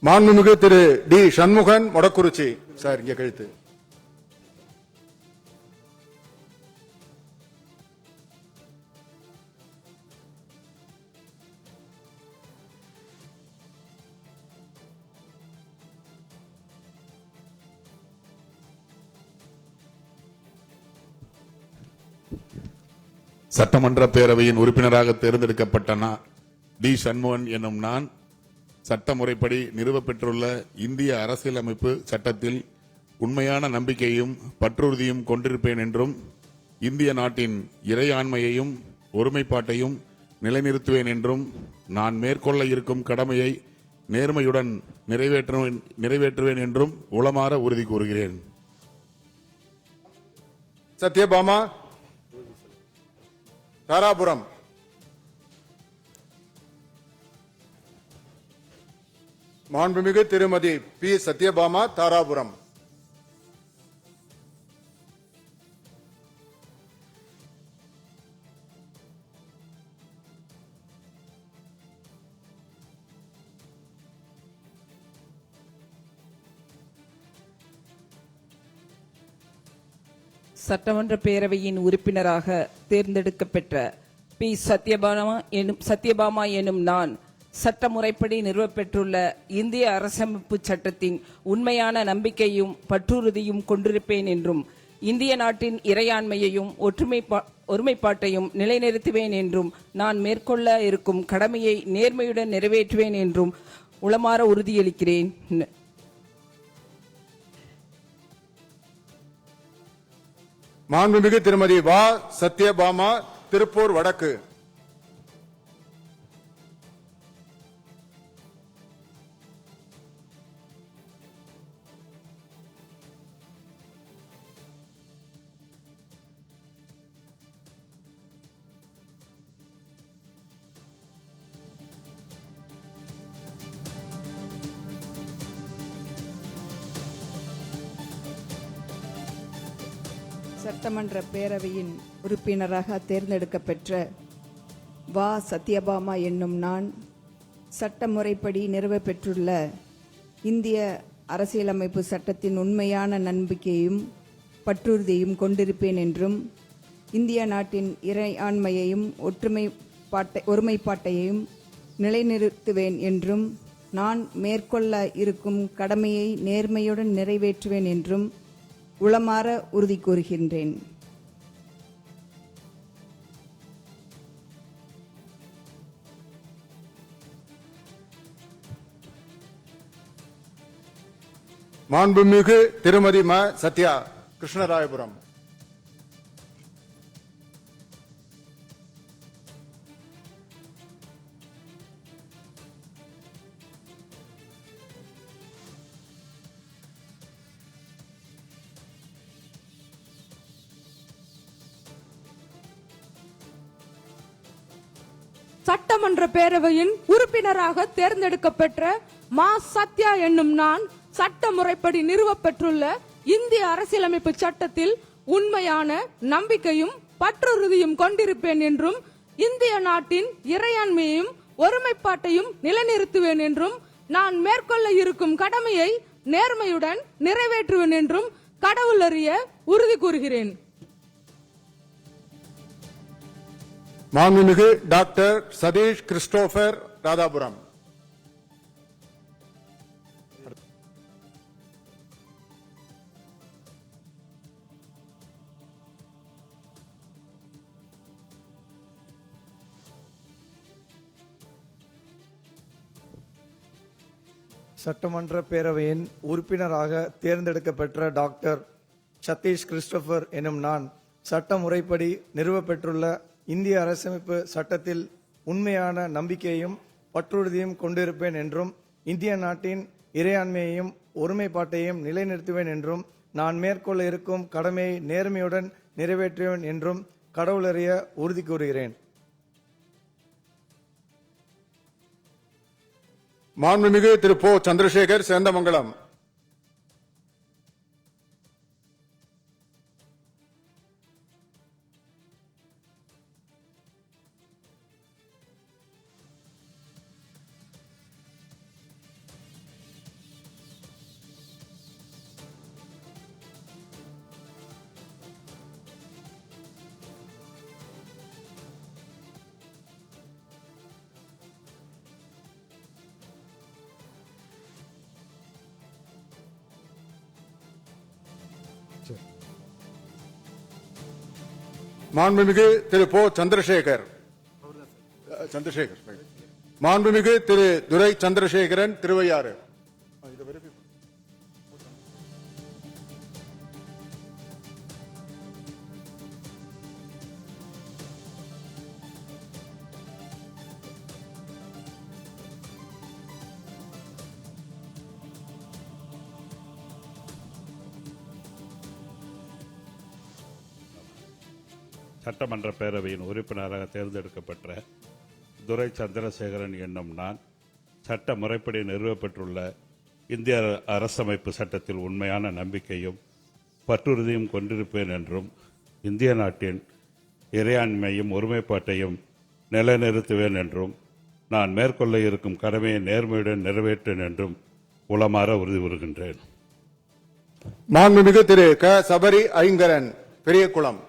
மாண்புமிகு திரு D Shanmugan Modakurichi sir இங்க கழுத்து. சட்டமன்ற பேரவையின் உறுப்பினராக தேர்ந்தெடுக்கப்பட்ட டி சண்முகன் என்னும் நான் சட்ட முறைப்படி நிறுவப்பெற்றுள்ள இந்திய அரசியலமைப்பு சட்டத்தில் உண்மையான நம்பிக்கையும் பற்றுறுதியும் கொண்டிருப்பேன் என்றும் இந்திய நாட்டின் இறையாண்மையையும் ஒருமைப்பாட்டையும் நிலைநிறுத்துவேன் என்றும் நான் மேற்கொள்ள இருக்கும் கடமையை நேர்மையுடன் நிறைவேற்றுவேன் என்றும் உளமாற உறுதி கூறுகிறேன். சத்யபாமா தாராபுரம். மாண்புமிகு திருமதி பி சத்யபாமா தாராபுரம். சட்டமன்ற பேரவையின் உறுப்பினராக தேர்ந்தெடுக்கப்பெற்ற பி சத்யபாமா எனும் நான் சட்டமுறைப்படி நிறுவப்பெற்றுள்ள இந்திய அரசமைப்பு சட்டத்தின் உண்மையான நம்பிக்கையும் பற்றுறுதியும் கொண்டிருப்பேன் என்றும் இந்திய நாட்டின் இறையாண்மையையும் ஒருமைப்பாட்டையும் நிலைநிறுத்துவேன் என்றும் நான் மேற்கொள்ள இருக்கும் கடமையை நேர்மையுடன் நிறைவேற்றுவேன் என்றும் உளமாற உறுதியளிக்கிறேன். மாண்புமிகு திருமதி வா சத்யபாமா திருப்பூர் வடக்கு. சட்டமன்ற பேரவையின் உறுப்பினராக தேர்ந்தெடுக்கப்பெற்ற வா சத்யபாமா என்னும் நான் சட்டமுறைப்படி நிறுவப்பெற்றுள்ள இந்திய அரசியலமைப்பு சட்டத்தின் உண்மையான நம்பிக்கையும் பற்றுறுதியும் கொண்டிருப்பேன் என்றும் இந்திய நாட்டின் இறையாண்மையையும் ஒருமைப்பாட்டையும் நிலைநிறுத்துவேன் என்றும் நான் மேற்கொள்ள இருக்கும் கடமையை நேர்மையுடன் நிறைவேற்றுவேன் என்றும் உளமாற உறுதி கூறுகின்றேன். மாண்புமிகு திருமதி ம சத்யா கிருஷ்ணராயபுரம். சட்டமன்ற பேரவையின் உறுப்பினராக தேர்ந்தெடுக்கப்பெற்ற மா சத்யா என்னும் நான் சட்ட முறைப்படி நிறுவப்பெற்றுள்ள இந்திய அரசியலமைப்பு சட்டத்தில் உண்மையான நம்பிக்கையும் பற்றுறுதியும் கொண்டிருப்பேன் என்றும் இந்திய நாட்டின் இறையாண்மையையும் ஒருமைப்பாட்டையும் நிலைநிறுத்துவேன் என்றும் நான் மேற்கொள்ள இருக்கும் கடமையை நேர்மையுடன் நிறைவேற்றுவேன் என்றும் கடவுள் அறிய உறுதி கூறுகிறேன். மாண்புமிகு டாக்டர் சதீஷ் கிறிஸ்டோபர் ராதாபுரம். சட்டமன்ற பேரவையின் உறுப்பினராக தேர்ந்தெடுக்கப்பெற்ற டாக்டர் சதீஷ் கிறிஸ்டோபர் எனும் நான் சட்ட முறைப்படி நிறுவப்பெற்றுள்ள இந்திய அரசமைப்பு சட்டத்தில் உண்மையான நம்பிக்கையும் பற்றுறுதியும் கொண்டிருப்பேன் என்றும் இந்திய நாட்டின் இறையாண்மையையும் ஒருமைப்பாட்டையும் நிலைநிறுத்துவேன் என்றும் நான் மேற்கொள்ள இருக்கும் கடமையை நேர்மையுடன் நிறைவேற்றுவேன் என்றும் கடவுளறிய உறுதி கூறுகிறேன். மாண்புமிகு திரு போ சந்திரசேகர் சேந்தமங்கலம். மாண்புமிகு திரு போ சந்திரசேகர் மாண்புமிகு திரு துரை சந்திரசேகரன் திருவையாறு சட்டமன்ற பேரவையின் உறுப்பினராக தேர்ந்தெடுக்கப்பட்ட துரை சந்திரசேகரன் என்னும் நான் சட்ட முறைப்படி நிறுவப்பெற்றுள்ள இந்திய அரசமைப்பு சட்டத்தில் உண்மையான நம்பிக்கையும் பற்றுறுதியும் கொண்டிருப்பேன் என்றும் இந்திய நாட்டின் இறையாண்மையும் ஒருமைப்பாட்டையும் நிலைநிறுத்துவேன் என்றும் நான் மேற்கொள்ள இருக்கும் கடமையை நேர்மையுடன் நிறைவேற்றேன் என்றும் உளமாற உறுதி கூறுகின்றேன். மாண்புமிகு திரு க சபரி ஐங்கரன் பெரியகுளம்